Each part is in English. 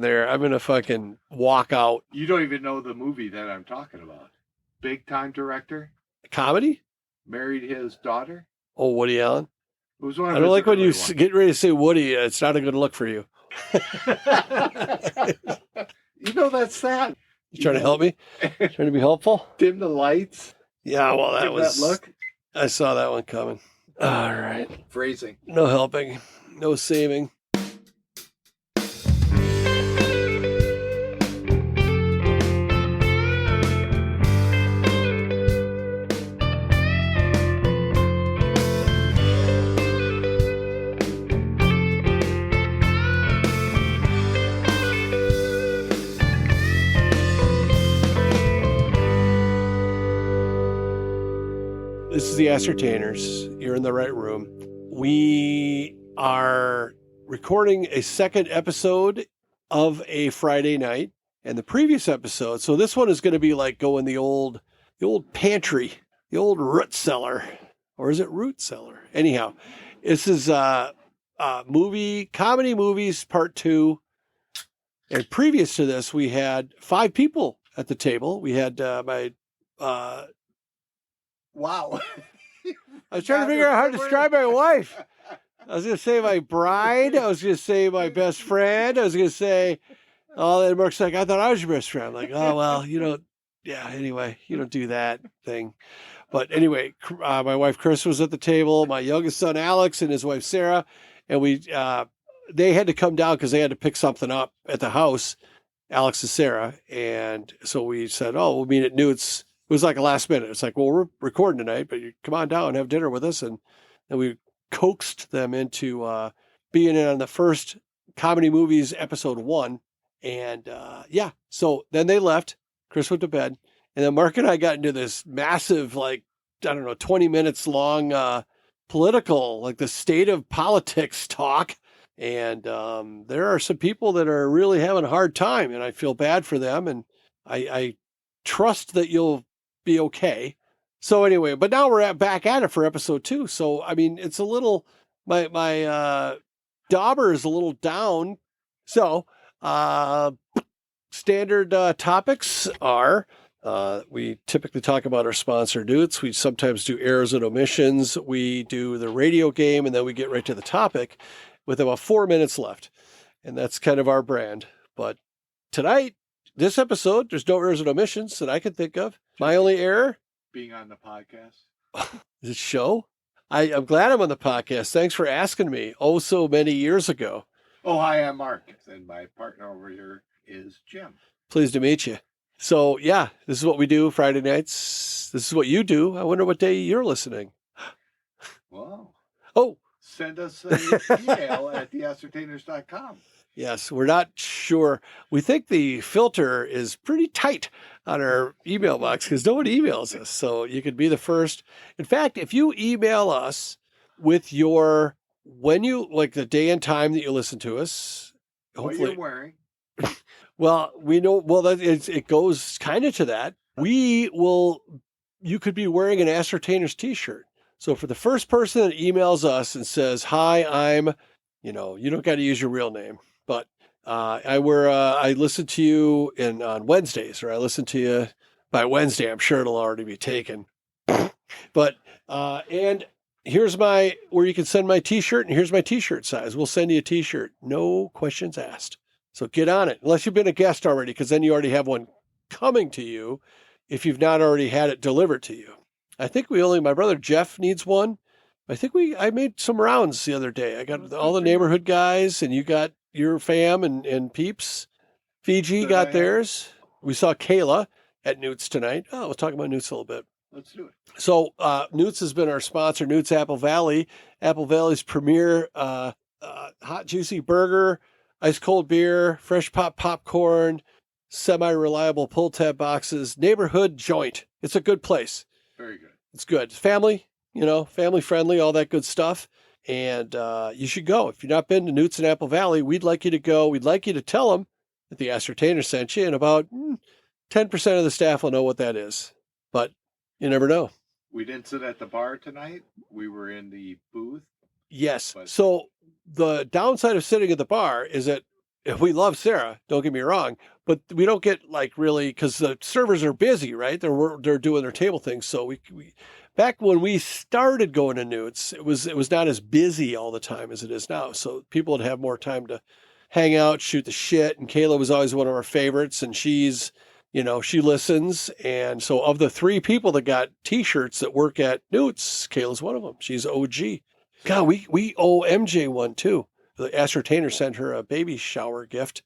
there. I'm going to fucking walk out. You don't even know the movie that I'm talking about. Big time director. Comedy? Married his daughter. Oh, Woody Allen? It was one of I don't his like when you ones. get ready to say Woody. It's not a good look for you. You know, that's sad. You trying to help me? Trying to be helpful? Dim the lights. Yeah, well, that Give was... that look. I saw that one coming. All right. Phrasing. No helping. No saving. This is TheAscertainers. You're in the right room. We are recording a second episode of a Friday night, and the previous episode. So this one is going to be like going the old pantry, the old root cellar, or is it root cellar? Anyhow, this is comedy movies part 2. And previous to this, we had 5 people at the table. We had my. Wow. I was trying to figure out how to describe my wife. I was going to say my bride. I was going to say my best friend. I was going to say, oh, then Mark's like, I thought I was your best friend. I'm like, oh, well, you don't, yeah, anyway, you don't do that thing. But anyway, my wife Chris was at the table, my youngest son Alex and his wife Sarah, and they had to come down because they had to pick something up at the house, Alex and Sarah. And so we said, oh, we'll meet at Newt's. It was like a last minute. It's like, well, we're recording tonight, but you come on down and have dinner with us. And we coaxed them into being in on the first comedy movies episode 1. And yeah, so then they left. Chris went to bed. And then Mark and I got into this massive, 20 minutes long political, like the state of politics talk. And there are some people that are really having a hard time, and I feel bad for them. And I trust that you'll be okay. So anyway, but now we're back at it for episode 2. So, I mean, it's a little, my dauber is a little down. So, standard topics are, we typically talk about our sponsor, Newt's. We sometimes do errors and omissions. We do the radio game, and then we get right to the topic with about 4 minutes left. And that's kind of our brand. But tonight, this episode, there's no errors and omissions that I can think of. My only error? Being on the podcast. This show? I'm glad I'm on the podcast. Thanks for asking me. Oh, so many years ago. Oh, hi, I'm Mark. And my partner over here is Jim. Pleased to meet you. So, yeah, this is what we do Friday nights. This is what you do. I wonder what day you're listening. Wow. Oh. Send us an email at TheAscertainers.com. Yes, we're not sure. We think the filter is pretty tight on our email box because no one emails us. So you could be the first. In fact, if you email us with your, the day and time that you listen to us, hopefully. What you're wearing. Well, we know, it goes kind of to that. You could be wearing an Ascertainers t-shirt. So for the first person that emails us and says, hi, I'm, you don't got to use your real name. But I listen to you on Wednesdays, or I listen to you by Wednesday. I'm sure it'll already be taken. But and here's where you can send my t-shirt, and here's my t-shirt size. We'll send you a t-shirt. No questions asked. So get on it, unless you've been a guest already, because then you already have one coming to you if you've not already had it delivered to you. I think my brother Jeff needs one. I made some rounds the other day. I got all the neighborhood guys, and you got your fam and peeps. Fiji got theirs. We saw Kayla at Newt's tonight. Oh, we'll talk about Newt's a little bit. Let's do it. So Newt's has been our sponsor, Newt's Apple Valley. Apple Valley's premier hot, juicy burger, ice cold beer, fresh popcorn, semi-reliable pull-tab boxes, neighborhood joint. It's a good place. Very good. It's good. It's family, family friendly, all that good stuff. And you should go. If you've not been to Newt's in Apple Valley, we'd like you to go. We'd like you to tell them that the Ascertainer sent you, and about 10% of the staff will know what that is. But you never know. We didn't sit at the bar tonight. We were in the booth. Yes. So the downside of sitting at the bar is that We love Sarah, don't get me wrong, but we don't get like really, because the servers are busy, right? They're doing their table things. So we back when we started going to Newt's, it was not as busy all the time as it is now. So people would have more time to hang out, shoot the shit. And Kayla was always one of our favorites, and she listens. And so of the 3 people that got T-shirts that work at Newt's, Kayla's one of them. She's OG. God, we owe MJ one too. The TheAscertainers sent her a baby shower gift.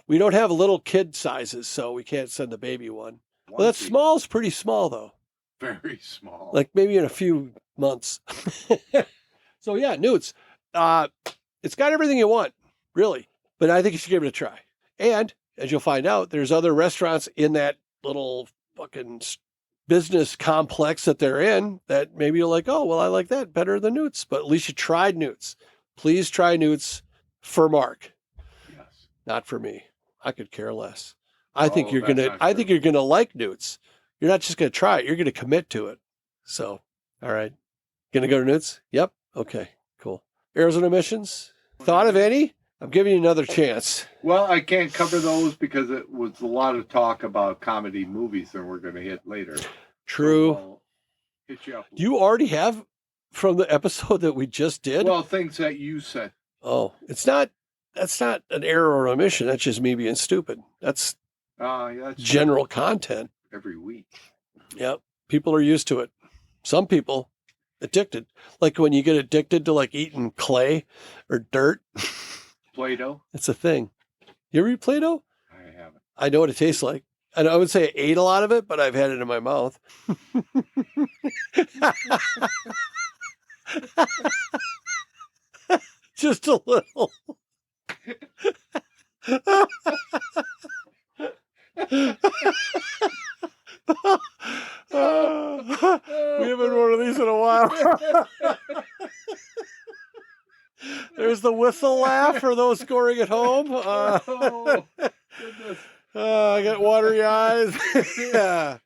We don't have little kid sizes, so we can't send the baby one. Well, that small's pretty small, though. Very small. Like maybe in a few months. So yeah, Newt's. It's got everything you want, really. But I think you should give it a try. And as you'll find out, there's other restaurants in that little fucking business complex that they're in that maybe you're like, oh, well, I like that better than Newt's. But at least you tried Newt's. Please try Newt's for Mark. Yes. Not for me. I could care less. I think you're gonna like Newt's. You're not just gonna try it, you're gonna commit to it. So, all right. Gonna go to Newt's? Yep. Okay, cool. Arizona missions? Thought of any? I'm giving you another chance. Well, I can't cover those because it was a lot of talk about comedy movies that we're going to hit later. True. So I'll hit you up. You already have from the episode that we just did? Well, things that you said. Oh, that's not an error or omission. That's just me being stupid. That's general content. Every week. Yep. People are used to it. Some people addicted. Like when you get addicted to like eating clay or dirt. Playdough? It's a thing. You ever eat Playdough? I haven't. I know what it tastes like. And I would say I ate a lot of it, but I've had it in my mouth. Just a little. We haven't one of these in a while. There's the whistle laugh for those scoring at home. Oh, goodness. I got watery eyes. Yeah.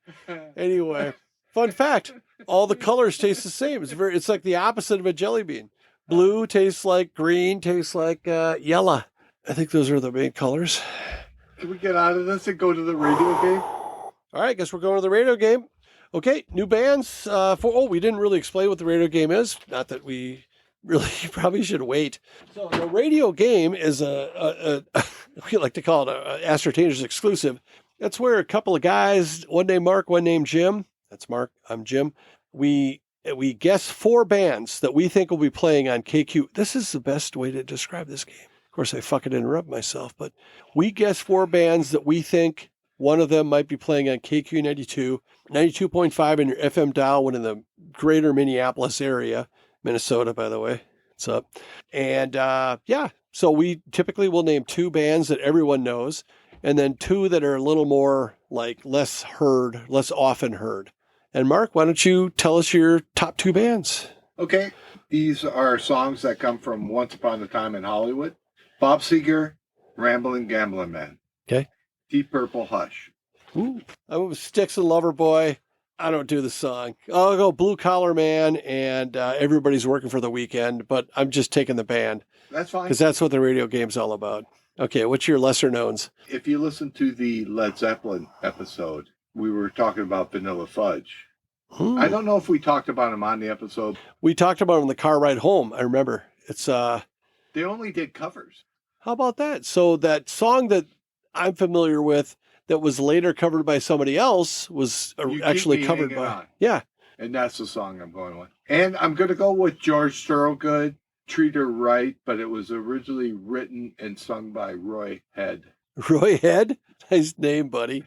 Anyway, fun fact: all the colors taste the same. It's like the opposite of a jelly bean. Blue tastes like green, tastes like yellow. I think those are the main colors. Can we get out of this and go to the radio game? All right, guess we're going to the radio game. Okay, new bands. We didn't really explain what the radio game is. Not that we really probably should wait. So the radio game is we like to call it a Ascertainers exclusive. That's where a couple of guys, one named Mark, one named Jim. That's Mark. I'm Jim. We guess 4 bands that we think will be playing on KQ. This is the best way to describe this game. Of course, I fucking interrupt myself, but we guess 4 bands that we think one of them might be playing on KQ 92.5 in your FM dial, one in the greater Minneapolis area. Minnesota, by the way. It's up. And so we typically will name 2 bands that everyone knows, and then 2 that are a little more like less often heard. And Mark, why don't you tell us your top 2 bands? Okay. These are songs that come from Once Upon a Time in Hollywood. Bob Seger, Ramblin' Gamblin' Man. Okay. Deep Purple, Hush. Ooh. I'm with Styx and Loverboy. I don't do the song. I'll go Blue Collar Man and Everybody's Working for the Weekend, but I'm just taking the band. That's fine. Because that's what the radio game's all about. Okay, what's your lesser knowns? If you listen to the Led Zeppelin episode, we were talking about Vanilla Fudge. I don't know if we talked about him on the episode. We talked about him on the car ride home. I remember. It's They only did covers. How about that? So that song that I'm familiar with that was later covered by somebody else was actually covered by... On. Yeah. And that's the song I'm going with. And I'm going to go with George Thorogood, Treat Her Right, but it was originally written and sung by Roy Head. Roy Head? Nice name, buddy.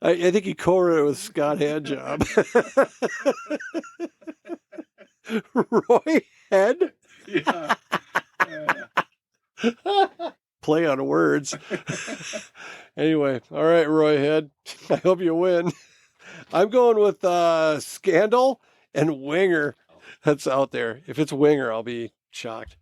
I think he co-wrote it with Scott Handjob. Roy Head? Yeah. Play on words. Anyway, all right, Roy Head. I hope you win. I'm going with Scandal and Winger. That's out there. If it's Winger, I'll be shocked.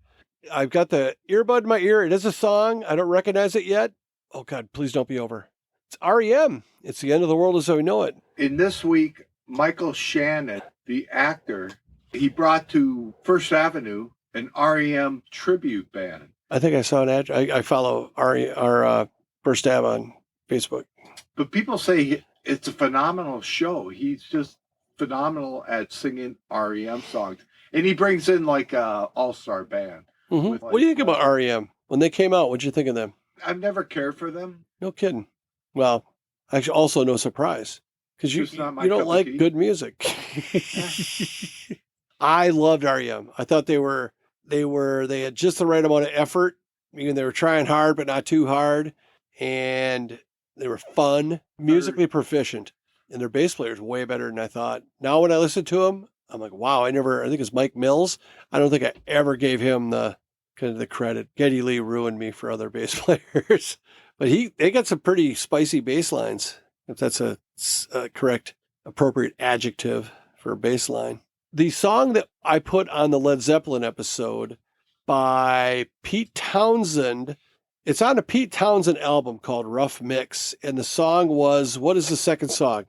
I've got the earbud in my ear. It is a song. I don't recognize it yet. Oh, God, please don't be over. It's REM. It's The End of the World as We Know It. In this week, Michael Shannon, the actor, he brought to First Avenue an REM tribute band. I think I saw an ad. I follow our First Dab on Facebook. But people say it's a phenomenal show. He's just phenomenal at singing REM songs. And he brings in like a all-star band. Mm-hmm. Like, what do you think about REM? When they came out, what'd you think of them? I've never cared for them. No kidding. Well, actually, also no surprise. Because you don't like good music. I loved REM. I thought they had just the right amount of effort. I mean, they were trying hard, but not too hard. And they were fun, musically proficient. And their bass player is way better than I thought. Now when I listen to them, I'm like, wow, I think it's Mike Mills. I don't think I ever gave him the credit. Geddy Lee ruined me for other bass players. But they got some pretty spicy bass lines, if that's a correct, appropriate adjective for a bass line. The song that I put on the Led Zeppelin episode by Pete Townsend, it's on a Pete Townsend album called Rough Mix. And the song was, what is the second song?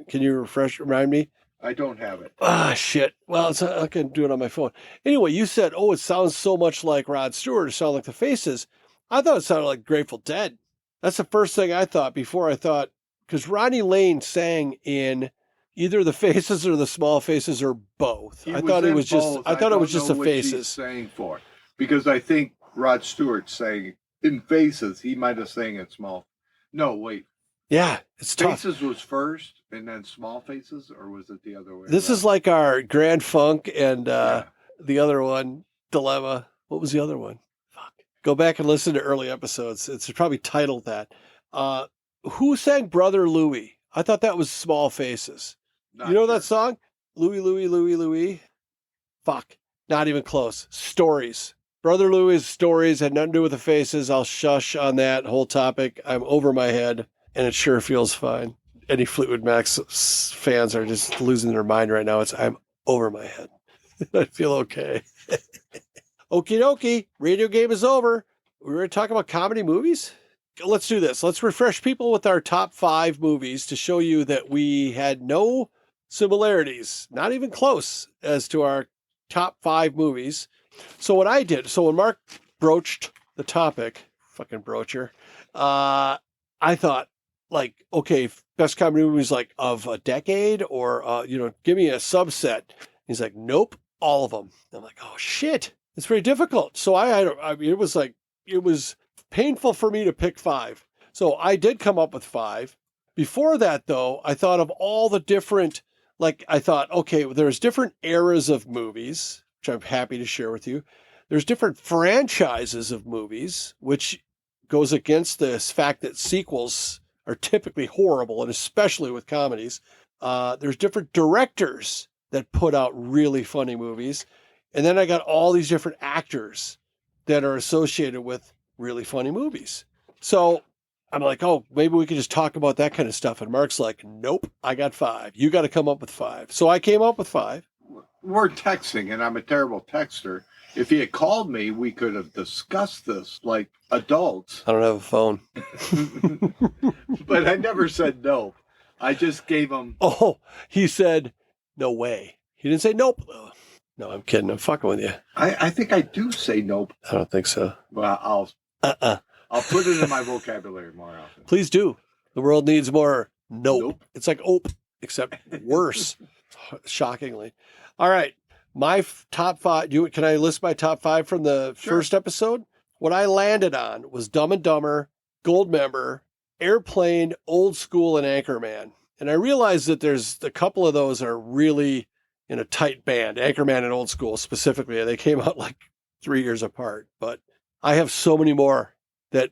Can you remind me? I don't have it. Ah, shit. Well, I can do it on my phone. Anyway, you said, it sounds so much like Rod Stewart. It sounds like the Faces. I thought it sounded like Grateful Dead. That's the first thing I thought before I thought, because Ronnie Lane sang in either the Faces or the Small Faces or both. I thought it was just the Faces. He's sang for, because I think Rod Stewart sang in Faces. He might have sang in Small. No, wait. Yeah, it's tough. Faces was first, and then Small Faces, or was it the other way? This is like our Grand Funk and the other one, Dilemma. What was the other one? Fuck. Go back and listen to early episodes. It's probably titled that. Who sang Brother Louie? I thought that was Small Faces. You know that song? Louie, Louie, Louie, Louie. Fuck. Not even close. Stories. Brother Louie's Stories had nothing to do with the Faces. I'll shush on that whole topic. I'm over my head, and it sure feels fine. Any Fleetwood Mac fans are just losing their mind right now. I'm over my head. I feel okay. Okie dokie. Radio game is over. We're going to talk about comedy movies. Let's do this. Let's refresh people with our top 5 movies to show you that we had no similarities, not even close, as to our top 5 movies. So what I did, when Mark broached the topic, fucking broacher, I thought, like, okay, best comedy movies like of a decade, or give me a subset. He's like, nope, all of them. I'm like, oh shit, it's very difficult. So it was painful for me to pick 5. So I did come up with 5. Before that, though, I thought of all the different, there's different eras of movies, which I'm happy to share with you. There's different franchises of movies, which goes against this fact that sequels are typically horrible, and especially with comedies. There's different directors that put out really funny movies. And then I got all these different actors that are associated with really funny movies. So I'm like, maybe we could just talk about that kind of stuff. And Mark's like, nope, I got 5. You got to come up with 5. So I came up with 5. We're texting, and I'm a terrible texter. If he had called me, we could have discussed this like adults. I don't have a phone. But I never said no. I just gave him... Oh, he said, no way. He didn't say nope. No, I'm kidding. I'm fucking with you. I think I do say nope. I don't think so. Well, I'll put it in my vocabulary more often. Please do. The world needs more nope. It's like ope, except worse, shockingly. All right. My top 5. Can I list my top 5 from the first episode? What I landed on was Dumb and Dumber, Goldmember, Airplane, Old School, and Anchorman. And I realized that there's a couple of those are really in a tight band. Anchorman and Old School specifically. They came out like 3 years apart. But I have so many more that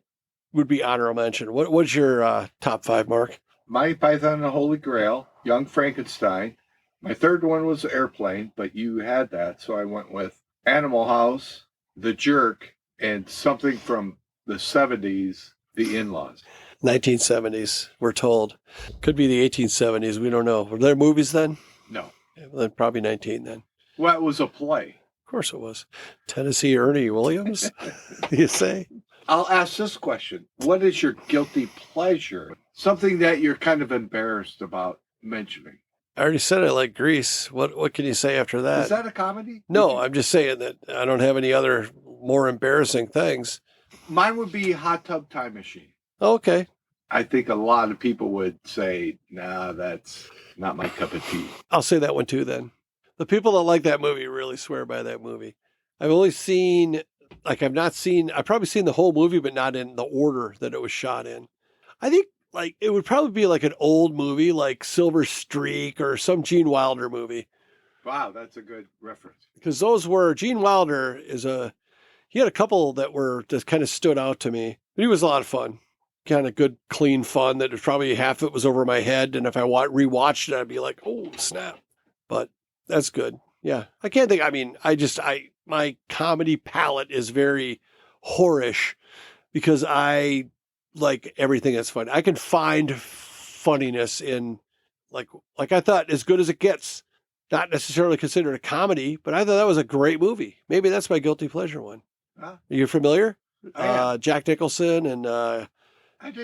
would be honorable mention. What's your top 5, Mark? Monty Python and the Holy Grail, Young Frankenstein. My third one was Airplane, but you had that, so I went with Animal House, The Jerk, and something from the 70s, The In-Laws. 1970s, we're told. Could be the 1870s, we don't know. Were there movies then? No. Yeah, well, then probably 19 then. Well, it was a play. Of course it was. Tennessee Ernie Williams, you say? I'll ask this question. What is your guilty pleasure? Something that you're kind of embarrassed about mentioning. I already said I like Grease. What can you say after that? Is that a comedy? No, I'm just saying that I don't have any other more embarrassing things. Mine would be Hot Tub Time Machine. Okay. I think a lot of people would say, nah, that's not my cup of tea. I'll say that one too then. The people that like that movie really swear by that movie. I've only seen, I've probably seen the whole movie, but not in the order that it was shot in. I think like it would probably be like an old movie like Silver Streak or some Gene Wilder movie. Wow, that's a good reference. Because Gene Wilder he had a couple that kind of stood out to me. But he was a lot of fun. Kind of good, clean fun that was probably half of it was over my head. And if I rewatched it, I'd be like, oh, snap. But that's good. Yeah. I can't think. I mean, my comedy palette is very whorish because I like everything that's funny. I can find funniness in like I thought As Good as It Gets, not necessarily considered a comedy, but I thought that was a great movie. Maybe that's my guilty pleasure one. Are you familiar? Jack Nicholson and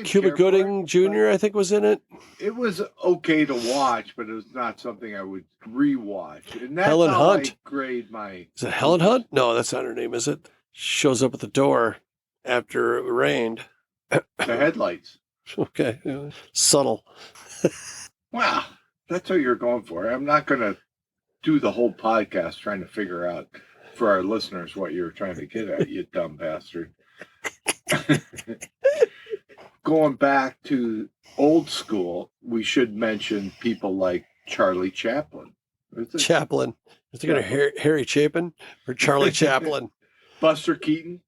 Cuba Gooding Jr., I think, was in it. It was okay to watch, but it was not something I would rewatch. And that's Helen how Hunt. I grade my... Is it Helen Hunt? No, that's not her name, is it? Shows up at the door after it rained. The headlights. Okay. Subtle. Wow. That's what you're going for. I'm not going to do the whole podcast trying to figure out for our listeners what you're trying to get at, you dumb bastard. Going back to old school, we should mention people like Charlie Chaplin. Chaplin. Is it going to Harry Chapin or Charlie Chaplin? Buster Keaton.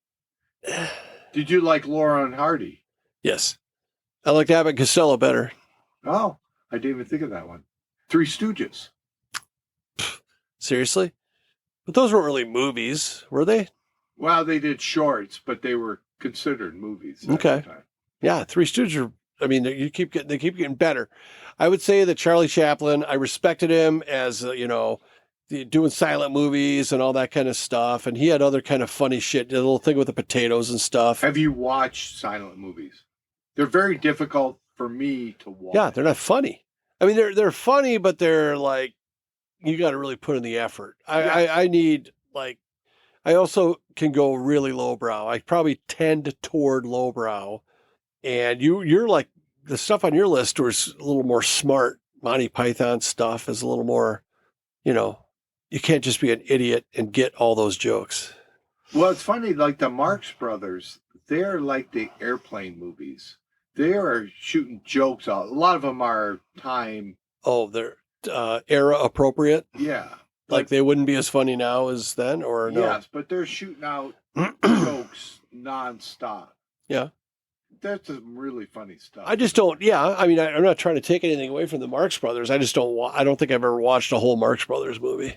Did you like Laurel and Hardy? Yes. I like Abbott and Costello better. Oh, I didn't even think of that one. Three Stooges. Seriously? But those weren't really movies, were they? Well, they did shorts, but they were considered movies. Okay. Yeah, Three Stooges they keep getting better. I would say that Charlie Chaplin, I respected him as, doing silent movies and all that kind of stuff. And he had other kind of funny shit, the little thing with the potatoes and stuff. Have you watched silent movies? They're very difficult for me to watch. Yeah, they're not funny. I mean, they're funny, but they're like, you got to really put in the effort. I also can go really lowbrow. I probably tend toward lowbrow. And you're like, the stuff on your list was a little more smart. Monty Python stuff is a little more, you can't just be an idiot and get all those jokes. Well, it's funny, like the Marx Brothers, they're like the airplane movies. They are shooting jokes out. A lot of them are time. Oh, they're era appropriate? Yeah. Like they wouldn't be as funny now as then, or no? Yes, but they're shooting out jokes nonstop. Yeah. That's some really funny stuff. I just don't, I'm not trying to take anything away from the Marx Brothers. I just I don't think I've ever watched a whole Marx Brothers movie.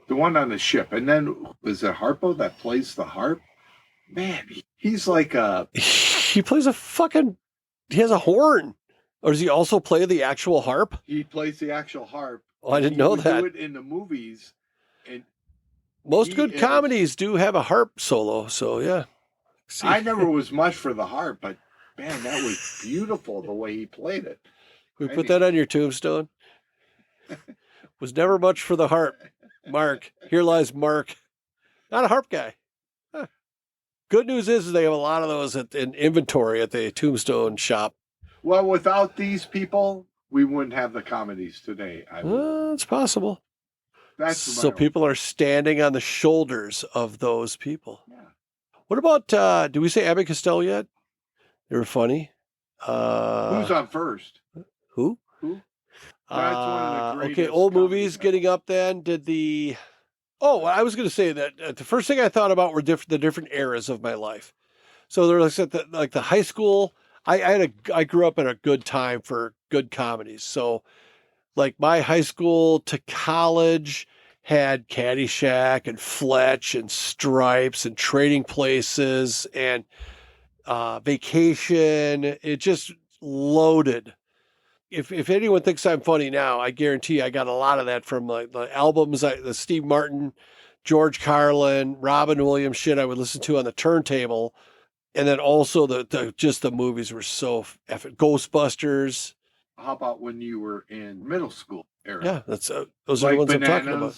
The one on the ship. And then, is it Harpo that plays the harp? Man, he's like He plays he has a horn. Or does he also play the actual harp? He plays the actual harp. Oh, I didn't know that. He would do it in the movies. And most good comedies do have a harp solo, so yeah. See. I never was much for the harp, but man, that was beautiful the way he played it. We put that on your tombstone. Was never much for the harp. Mark. Here lies Mark. Not a harp guy. Huh. Good news is they have a lot of those in inventory at the tombstone shop. Well, without these people, we wouldn't have the comedies today. It's possible. So people are standing on the shoulders of those people. Yeah. What about, did we say Abbott Costello yet? They were funny. Who's on first? Who? That's one of the greatest. Okay, old movies getting up then. I was going to say that the first thing I thought about were the different eras of my life. So there was like the high school. I grew up in a good time for good comedies. So like my high school to college had Caddyshack and Fletch and Stripes and Trading Places and Vacation. It just loaded. If anyone thinks I'm funny now, I guarantee I got a lot of that from like the albums, the Steve Martin, George Carlin, Robin Williams shit I would listen to on the turntable. And then also the movies were so effing Ghostbusters. how about when you were in middle school era? Yeah, those are the Like ones I'm talking about.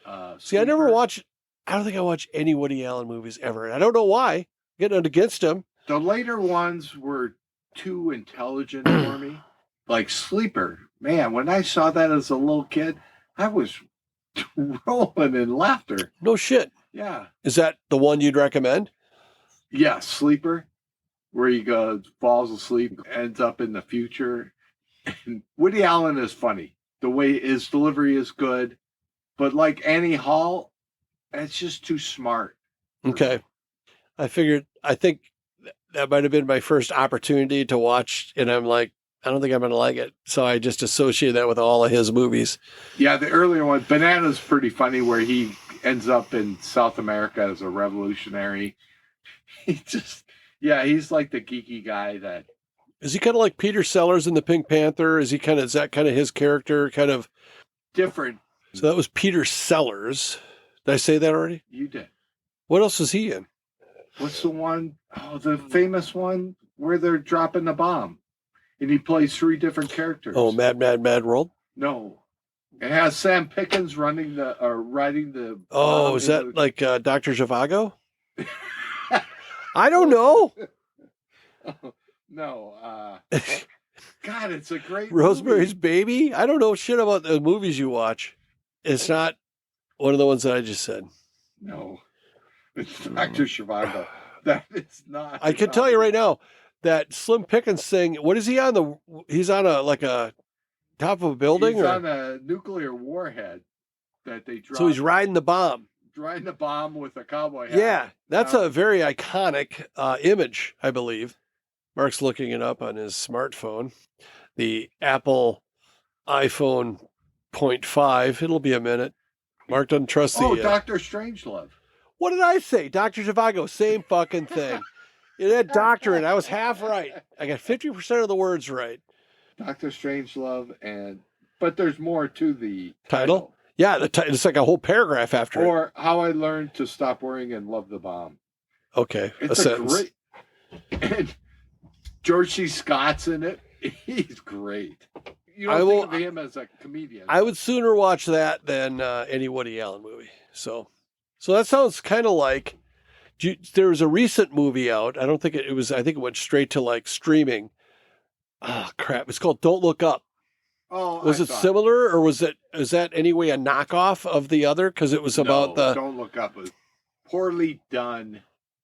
Bananas. See, I never Sleeper. watched. I don't think I watched any Woody Allen movies ever, and I don't know why. Getting against him. The later ones were too intelligent for me. Like Sleeper. Man, when I saw that as a little kid, I was rolling in laughter. No shit. Yeah. Is that the one you'd recommend? Yeah, Sleeper, where he goes, falls asleep, ends up in the future. And Woody Allen is funny. The way his delivery is good. But like Annie Hall, it's just too smart. Okay. I think that might have been my first opportunity to watch, and I'm like, I don't think I'm going to like it. So I just associate that with all of his movies. Yeah, the earlier one, Banana's pretty funny, where he ends up in South America as a revolutionary. He's like the geeky guy that. Is he kind of like Peter Sellers in the Pink Panther? Is that kind of his character? Kind of Different. So that was Peter Sellers. Did I say that already? You did. What else is he in? What's the one? Oh, the famous one where they're dropping the bomb. And he plays 3 different characters. Oh, Mad World? No. It has Sam Pickens riding the. Oh, is that like Dr. Zhivago? I don't know. No. God, it's a great Rosemary's movie. Baby? I don't know shit about the movies you watch. It's not one of the ones that I just said. No. It's Dr. Zhivago. That is not. I can tell you right now that Slim Pickens thing, what is he on? He's on a top of a building? He's on a nuclear warhead that they dropped. So he's riding the bomb. Riding the bomb with a cowboy hat. Yeah, that's a very iconic image, I believe. Mark's looking it up on his smartphone. The Apple iPhone 0.5. It'll be a minute. Mark doesn't trust the... Dr. Strangelove. What did I say? Dr. Zhivago, same fucking thing. It had doctor in it. I was half right. I got 50% of the words right. Dr. Strangelove, but there's more to the title. Yeah, it's like a whole paragraph after it. Or How I Learned to Stop Worrying and Love the Bomb. Okay, it's a great... And George C. Scott's in it. He's great. You don't think of him as a comedian. I would sooner watch that than any Woody Allen movie. So that sounds kind of like... There was a recent movie out. I don't think it was... I think it went straight to like streaming. Oh, crap. It's called Don't Look Up. Oh, was it similar, or is that anyway a knockoff of the other? Because it was about the... Don't Look Up. It was poorly done.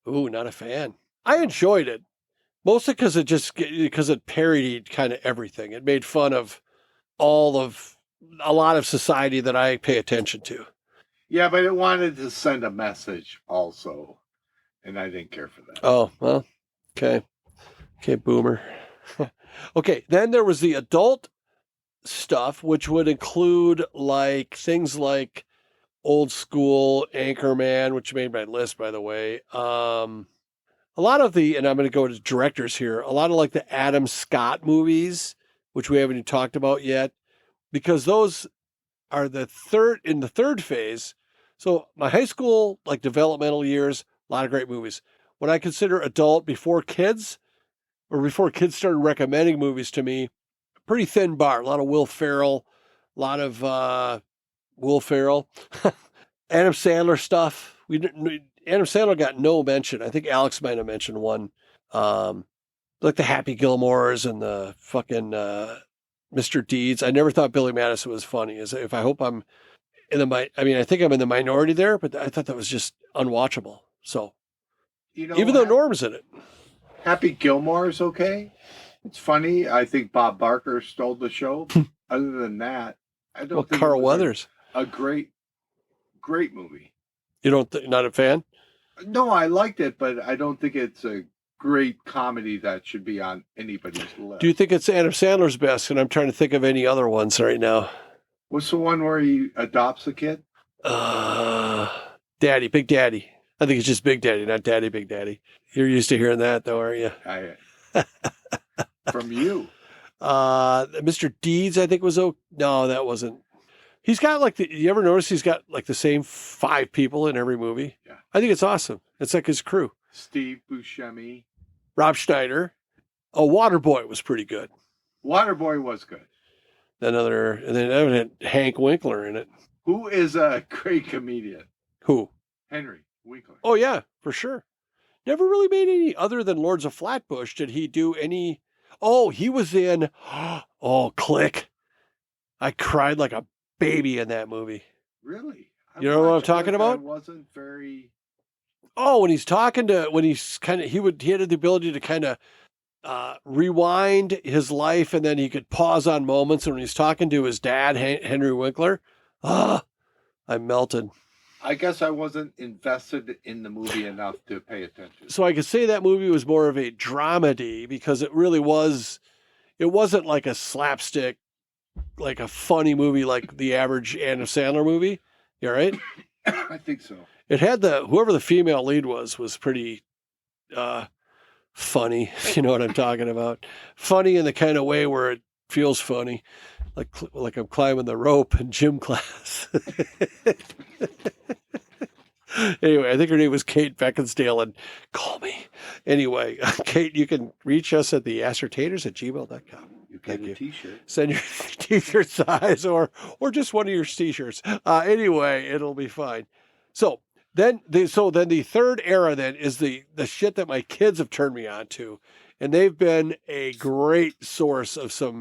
Ooh, not a fan. I enjoyed it. Mostly because it parodied kind of everything. It made fun of a lot of society that I pay attention to. Yeah, but it wanted to send a message also. And I didn't care for that. Oh, well, okay. Okay, boomer. Okay, then there was the adult stuff, which would include like things like Old School, Anchorman, which made my list, by the way. A lot of and I'm going to go to directors here, a lot of like the Adam Scott movies, which we haven't even talked about yet, because those are in the third phase. So my high school, like developmental years, a lot of great movies. When I consider adult before kids started recommending movies to me, pretty thin bar. A lot of Will Ferrell, Adam Sandler stuff. Adam Sandler got no mention. I think Alex might have mentioned one. Like the Happy Gilmores and the fucking Mr. Deeds. I never thought Billy Madison was funny. I think I'm in the minority there, but I thought that was just unwatchable. So, even though Norm's in it. Happy Gilmore is okay. It's funny. I think Bob Barker stole the show. Other than that, I don't think Carl Weathers. A great movie. Not a fan? No, I liked it, but I don't think it's a great comedy that should be on anybody's list. Do you think it's Adam Sandler's best? And I'm trying to think of any other ones right now. What's the one where he adopts a kid? Daddy, Big Daddy. I think it's just Big Daddy, not Daddy, Big Daddy. You're used to hearing that, though, aren't you? From you. Mr. Deeds, I think was... No, that wasn't... He's got you ever notice he's got like the same 5 people in every movie? Yeah. I think it's awesome. It's like his crew. Steve Buscemi. Rob Schneider. Oh, Waterboy was pretty good. Waterboy was good. And then it had Hank Winkler in it. Who is a great comedian? Who? Henry Winkler. Oh, yeah, for sure. Never really made any, other than Lords of Flatbush, did he do any? Oh, he was in, Click. I cried like a baby in that movie. Really? You know what I'm talking about? I wasn't very... Oh, when he's talking to, when he's kind of, he had the ability to kind of rewind his life, and then he could pause on moments. And when he's talking to his dad, Henry Winkler, I melted. I guess I wasn't invested in the movie enough to pay attention. So I could say that movie was more of a dramedy, because it really was, it wasn't like a slapstick, like a funny movie like the average Adam Sandler movie. You all right? I think so. It had whoever the female lead was pretty funny, if you know what I'm talking about. Funny in the kind of way where it feels funny, like I'm climbing the rope in gym class. Anyway, I think her name was Kate Beckinsdale, and call me. Anyway, Kate, you can reach us at TheAscertainers@gmail.com. You get a T-shirt. Send your T-shirt size or just one of your T-shirts. Anyway, it'll be fine. So then the third era then is the shit that my kids have turned me on to, and they've been a great source of some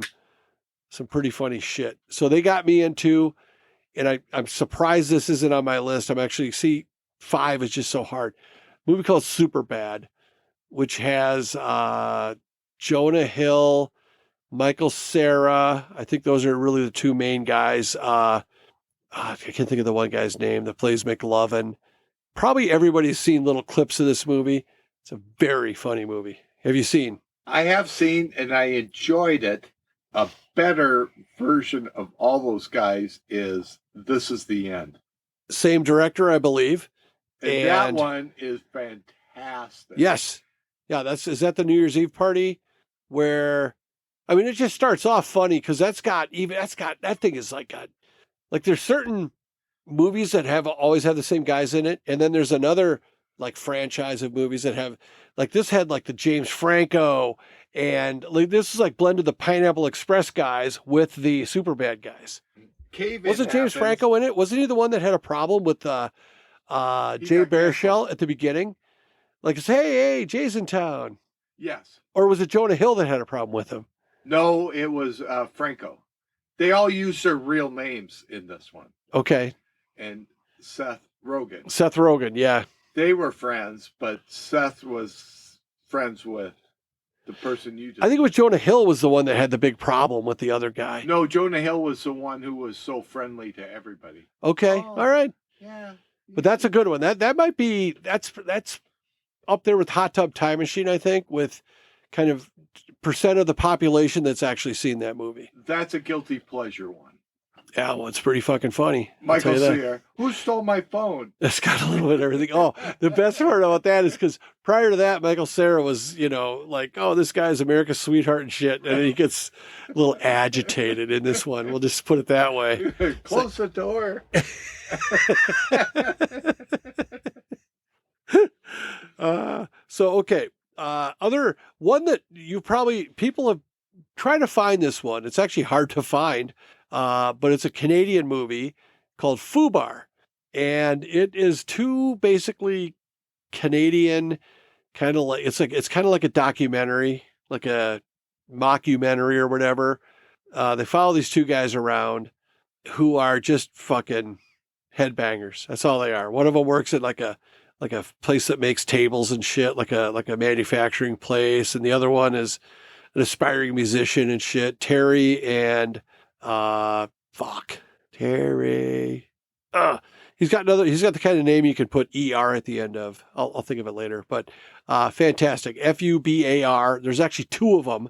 pretty funny shit. So they got me into, and I'm surprised this isn't on my list. I'm actually 5 is just so hard. A movie called Superbad, which has Jonah Hill, Michael Cera. I think those are really the two main guys. I can't think of the one guy's name that plays McLovin. Probably everybody's seen little clips of this movie. It's a very funny movie. Have you seen? I have seen, and I enjoyed it. A better version of all those guys is This Is the End. Same director, I believe. And that one is fantastic. Yes. Yeah, is that the New Year's Eve party where, I mean, it just starts off funny because that thing is like there's certain movies that always have the same guys in it. And then there's another like franchise of movies that have, like this had like the James Franco, and like this is like blended the Pineapple Express guys with the Superbad guys. Wasn't James Franco in it? Wasn't he the one that had a problem with Jay Baruchel at the beginning? Like, it's, hey, Jay's in town. Yes. Or was it Jonah Hill that had a problem with him? No, it was Franco. They all used their real names in this one. Okay. And Seth Rogen. Seth Rogen, yeah. They were friends, but Seth was friends with the person you just... I think it was Jonah Hill was the one that had the big problem with the other guy. No, Jonah Hill was the one who was so friendly to everybody. Okay, all right. Yeah. But that's a good one. That might be, that's up there with Hot Tub Time Machine, I think, with kind of percent of the population that's actually seen that movie. That's a guilty pleasure one. Yeah, well, it's pretty fucking funny. Michael Cera, who stole my phone? It's got a little bit of everything. Oh, the best part about that is because prior to that, Michael Cera was, like, oh, this guy's America's sweetheart and shit. And then he gets a little agitated in this one. We'll just put it that way. Close the door. Okay. Other one that people have tried to find this one. It's actually hard to find. But it's a Canadian movie called Fubar. And it is two basically Canadian kind of like, it's kind of like a documentary, like a mockumentary or whatever. They follow these two guys around who are just fucking headbangers. That's all they are. One of them works at like a place that makes tables and shit, like a manufacturing place. And the other one is an aspiring musician and shit. Terry. He's got the kind of name you can put ER at the end of. I'll think of it later, but fantastic. Fubar. There's actually two of them.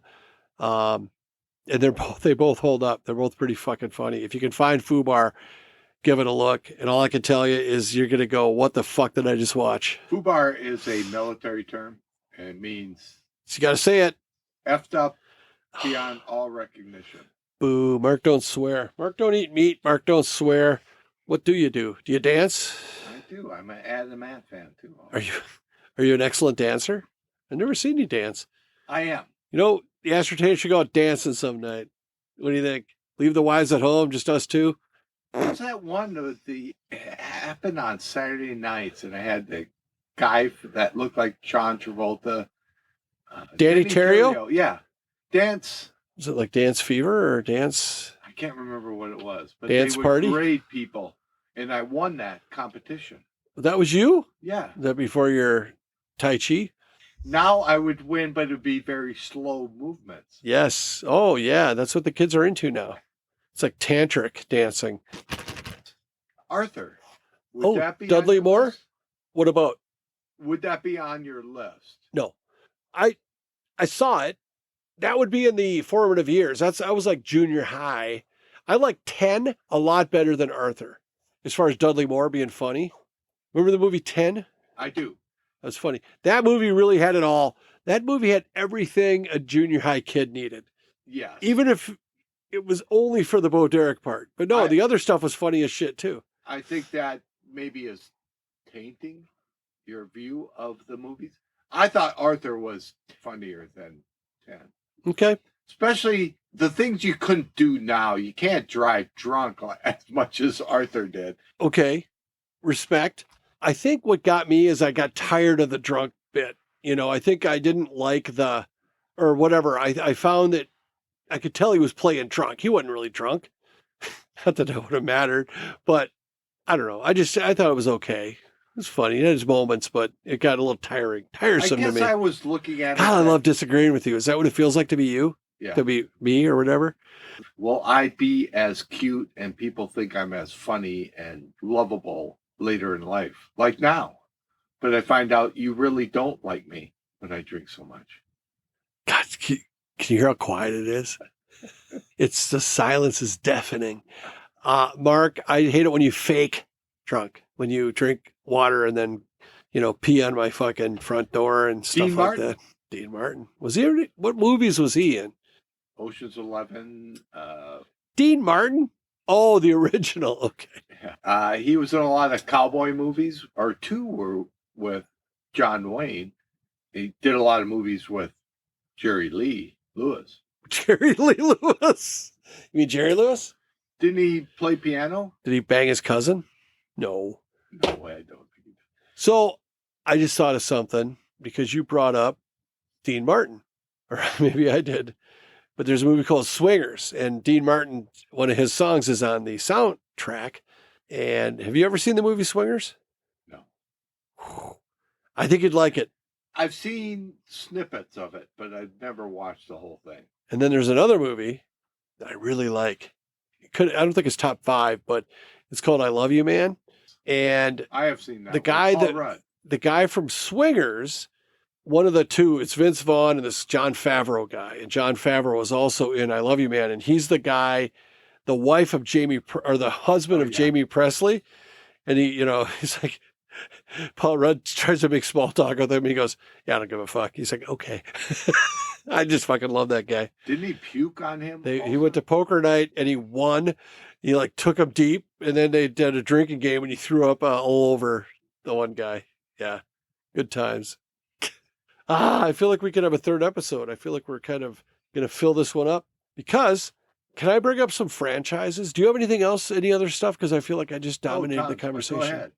And they both hold up. They're both pretty fucking funny. If you can find Fubar, give it a look. And all I can tell you is you're going to go, what the fuck did I just watch? Fubar is a military term. And it means... So you got to say it. Effed up beyond all recognition. Boo. Mark don't swear. Mark don't eat meat. Mark don't swear. What do? Do you dance? I do. I'm an Adam Ant fan too. Are you an excellent dancer? I've never seen you dance. I am. The Ascertainers should go out dancing some night. What do you think? Leave the wives at home, just us two? What's that one that happened on Saturday nights, and I had the guy that looked like John Travolta. Danny Terrio? Yeah. Dance. Is it like Dance Fever or Dance? I can't remember what it was. But Dance they would Party? grade people, and I won that competition. That was you? Yeah. That before your Tai Chi? Now I would win, but it would be very slow movements. Yes. Oh, yeah. That's what the kids are into now. It's like tantric dancing. Arthur. Would that be Dudley on your Moore? list? What about? Would that be on your list? No. I saw it. That would be in the formative years. I was like junior high. I like 10 a lot better than Arthur, as far as Dudley Moore being funny. Remember the movie 10? I do. That's funny. That movie really had it all. That movie had everything a junior high kid needed. Yes. Even if it was only for the Bo Derek part. But no, the other stuff was funny as shit too. I think that maybe is tainting your view of the movies. I thought Arthur was funnier than 10. Okay. Especially the things you couldn't do now. You can't drive drunk as much as Arthur did. Okay. Respect. I think what got me is I got tired of the drunk bit. You know, I think I didn't like or whatever. I found that I could tell he was playing drunk. He wasn't really drunk. Not that it would have mattered, but I don't know. I thought it was okay. It was funny. It had its moments, but it got a little tiresome to I guess me. I was looking at it. God, I love disagreeing with you. Is that what it feels like to be you? Yeah. To be me or whatever? Will I be as cute and people think I'm as funny and lovable later in life, like now? But I find out you really don't like me when I drink so much. God, can you hear how quiet it is? It's the silence is deafening. Mark, I hate it when you fake drunk, when you drink water and then, pee on my fucking front door and stuff Dean like Martin? that. Dean Martin. Was he already, what movies was he in? Ocean's 11. Dean Martin? Oh, the original. Okay. He was in a lot of cowboy movies, or two were with John Wayne. He did a lot of movies with Jerry Lee Lewis. Jerry Lee Lewis? You mean Jerry Lewis? Didn't he play piano? Did he bang his cousin? No. No way, I don't think he did. So I just thought of something because you brought up Dean Martin, or maybe I did. But there's a movie called Swingers, and Dean Martin, one of his songs is on the soundtrack. And have you ever seen the movie Swingers? No. I think you'd like it. I've seen snippets of it, but I've never watched the whole thing. And then there's another movie that I really like. I don't think it's top 5, but it's called I Love You, Man. And I have seen that. The guy from Swingers, one of the two, it's Vince Vaughn and this Jon Favreau guy. And Jon Favreau was also in I Love You, Man. And he's the guy, the wife of the husband of Jamie Presley. And he, he's like, Paul Rudd tries to make small talk with him. He goes, yeah, I don't give a fuck. He's like, okay. I just fucking love that guy. Didn't he puke on him? He went to poker night and he won. He took him deep, and then they did a drinking game and he threw up all over the one guy. Yeah. Good times. I feel like we could have a third episode. I feel like we're kind of going to fill this one up because can I bring up some franchises? Do you have anything else, any other stuff? Because I feel like I just dominated the conversation. Go ahead.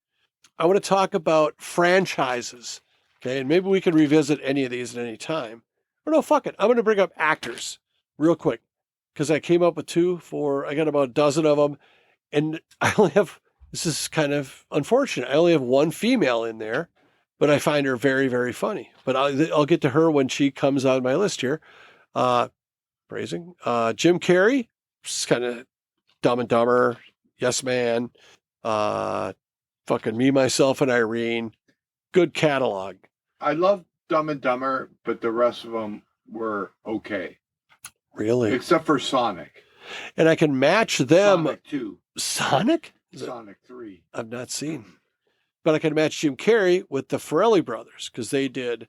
I want to talk about franchises. Okay. And maybe we can revisit any of these at any time. Or no, fuck it. I'm going to bring up actors real quick because I came up with I got about a dozen of them. And I only have, this is kind of unfortunate. I only have one female in there, but I find her very, very funny. But I'll get to her when she comes on my list here. Phrasing. Jim Carrey, just kind of Dumb and Dumber, Yes Man, fucking Me, Myself, and Irene. Good catalog. I love Dumb and Dumber, but the rest of them were okay. Really? Except for Sonic. And I can match them. Sonic 2. Sonic? Sonic 3. I've not seen. But I can match Jim Carrey with the Farrelly brothers because they did,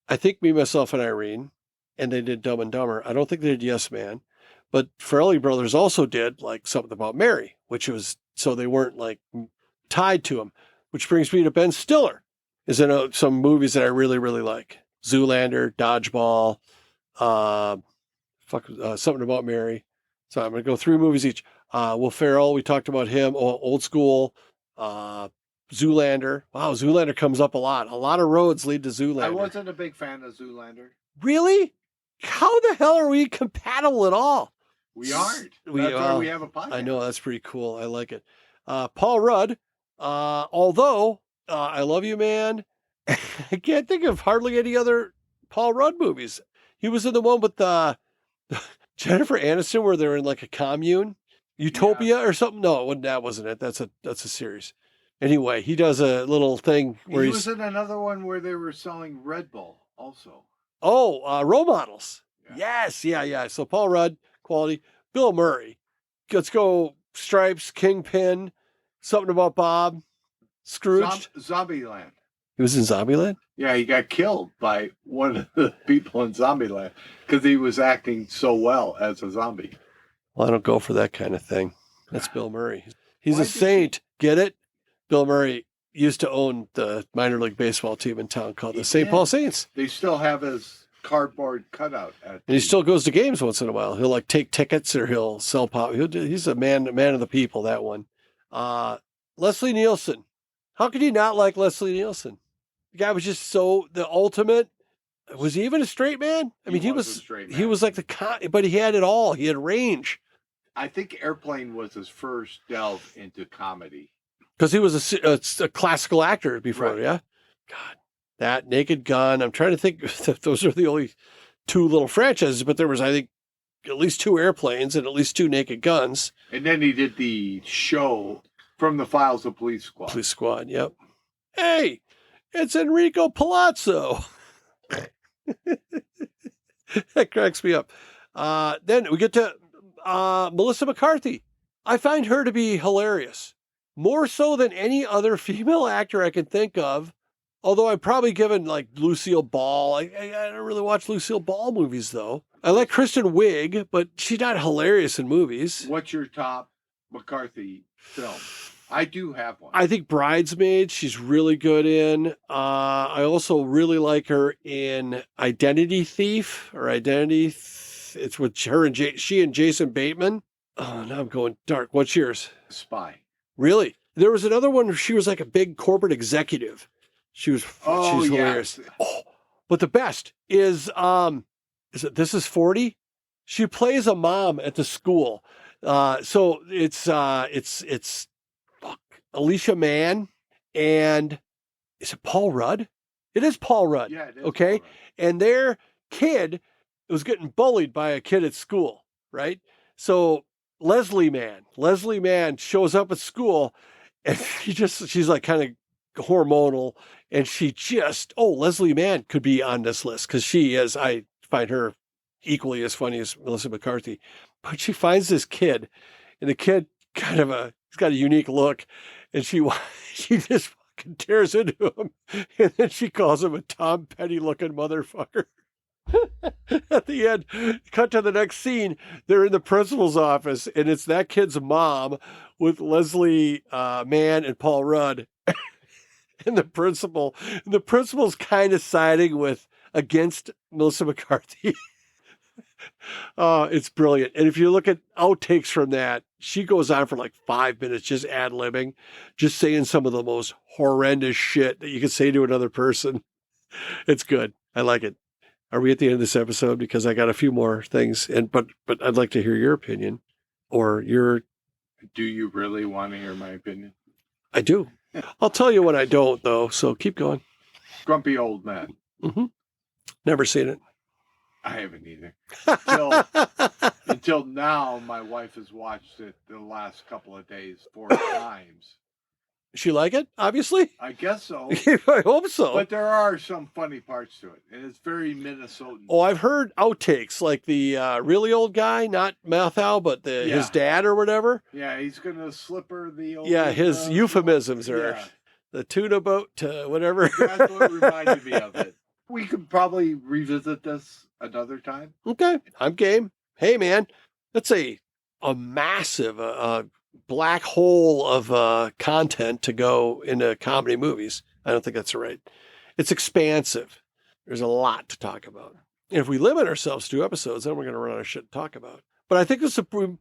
I think, Me, Myself, and Irene, and they did Dumb and Dumber. I don't think they did Yes Man, but Farrelly brothers also did Something About Mary, which was, so they weren't tied to him, which brings me to Ben Stiller is in some movies that I really, really like. Zoolander, Dodgeball, Something About Mary. So I'm going to go 3 movies each. Will Ferrell, we talked about him. Old School. Zoolander. Wow, Zoolander comes up a lot. A lot of roads lead to Zoolander. I wasn't a big fan of Zoolander. Really? How the hell are we compatible at all? We aren't. That's why we have a podcast. I know, that's pretty cool. I like it. Paul Rudd, although I love you, man. I can't think of hardly any other Paul Rudd movies. He was in the one with Jennifer Aniston where they're in like a commune, Utopia or something. No, that wasn't it. That's a series. Anyway, he does a little thing where he was in another one where they were selling Red Bull also. Oh, Role Models. Yeah. Yes, yeah. So Paul Rudd, quality. Bill Murray. Let's go Stripes, Kingpin, Something About Bob, Scrooged. Zombieland. He was in Zombieland? Yeah, he got killed by one of the people in Zombieland because he was acting so well as a zombie. Well, I don't go for that kind of thing. That's Bill Murray. He's a saint. Get it? Bill Murray used to own the minor league baseball team in town called the St. Paul Saints. They still have his cardboard cutout. And he still goes to games once in a while. He'll like take tickets or he'll sell pop. He's a man of the people, that one. Leslie Nielsen. How could you not like Leslie Nielsen? The guy was just the ultimate. Was he even a straight man? I mean, he was a straight man. He was like but he had it all. He had range. I think Airplane was his first delve into comedy. Because he was a classical actor before, right. Yeah? God, that Naked Gun. I'm trying to think. Those are the only 2 little franchises, but there was, I think, at least 2 Airplanes and at least 2 Naked Guns. And then he did the show From the Files of Police Squad. Police Squad, yep. Hey, it's Enrico Palazzo. That cracks me up. Then we get to Melissa McCarthy. I find her to be hilarious. More so than any other female actor I can think of. Although I've probably given like Lucille Ball. I don't really watch Lucille Ball movies though. I like Kristen Wiig, but she's not hilarious in movies. What's your top McCarthy film? I do have one. I think Bridesmaids, she's really good in. I also really like her in Identity Thief or It's with her and she and Jason Bateman. Oh, now I'm going dark. What's yours? Spy. Really? There was another one where she was like a big corporate executive. She's hilarious. Yes. Oh, but the best is it This Is 40? She plays a mom at the school. So it's Alicia Mann and is it Paul Rudd? It is Paul Rudd. Yeah, it is. Okay. And their kid was getting bullied by a kid at school, right? So Leslie Mann shows up at school and she's like kind of hormonal and Leslie Mann could be on this list because I find her equally as funny as Melissa McCarthy, but she finds this kid and the kid he's got a unique look and she just fucking tears into him and then she calls him a Tom Petty looking motherfucker. At the end, cut to the next scene, they're in the principal's office and it's that kid's mom with Leslie Mann and Paul Rudd and the principal's kind of siding against Melissa McCarthy. It's brilliant. And if you look at outtakes from that, she goes on for like 5 minutes just ad-libbing, just saying some of the most horrendous shit that you could say to another person. It's good. I like it. Are we at the end of this episode? Because I got a few more things, but I'd like to hear your opinion or your. Do you really want to hear my opinion? I do. I'll tell you when I don't, though. So keep going. Grumpy Old Man. Mm-hmm. Never seen it. I haven't either. Until now, my wife has watched it the last couple of days 4 times. She like it, obviously? I guess so. I hope so. But there are some funny parts to it, and it's very Minnesotan. Oh, I've heard outtakes, like the really old guy, not Mathau, but his dad or whatever. Yeah, he's going to slip her the old... Yeah, his euphemisms are the tuna boat to whatever. That's what reminded me of it. We could probably revisit this another time. Okay, I'm game. Hey, man, that's a massive... black hole of content to go into comedy movies. I don't think that's right. It's expansive. There's a lot to talk about. if we limit ourselves to 2 episodes, then we're going to run out of shit to talk about. But I think this put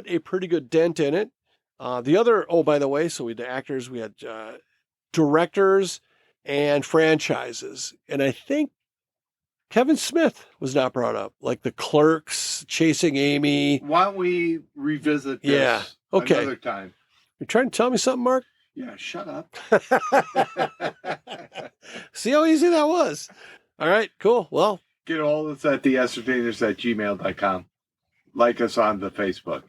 a pretty good dent in it. The other, by the way, so we had the actors, we had directors and franchises. And I think Kevin Smith was not brought up, like The Clerks, Chasing Amy. Why don't we revisit this another time? You're trying to tell me something, Mark? Yeah, shut up. See how easy that was? All right, cool. Well, get all of us at TheAscertainers@gmail.com. Like us on the Facebook.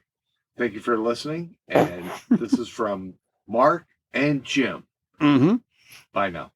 Thank you for listening. And this is from Mark and Jim. Mm-hmm. Bye now.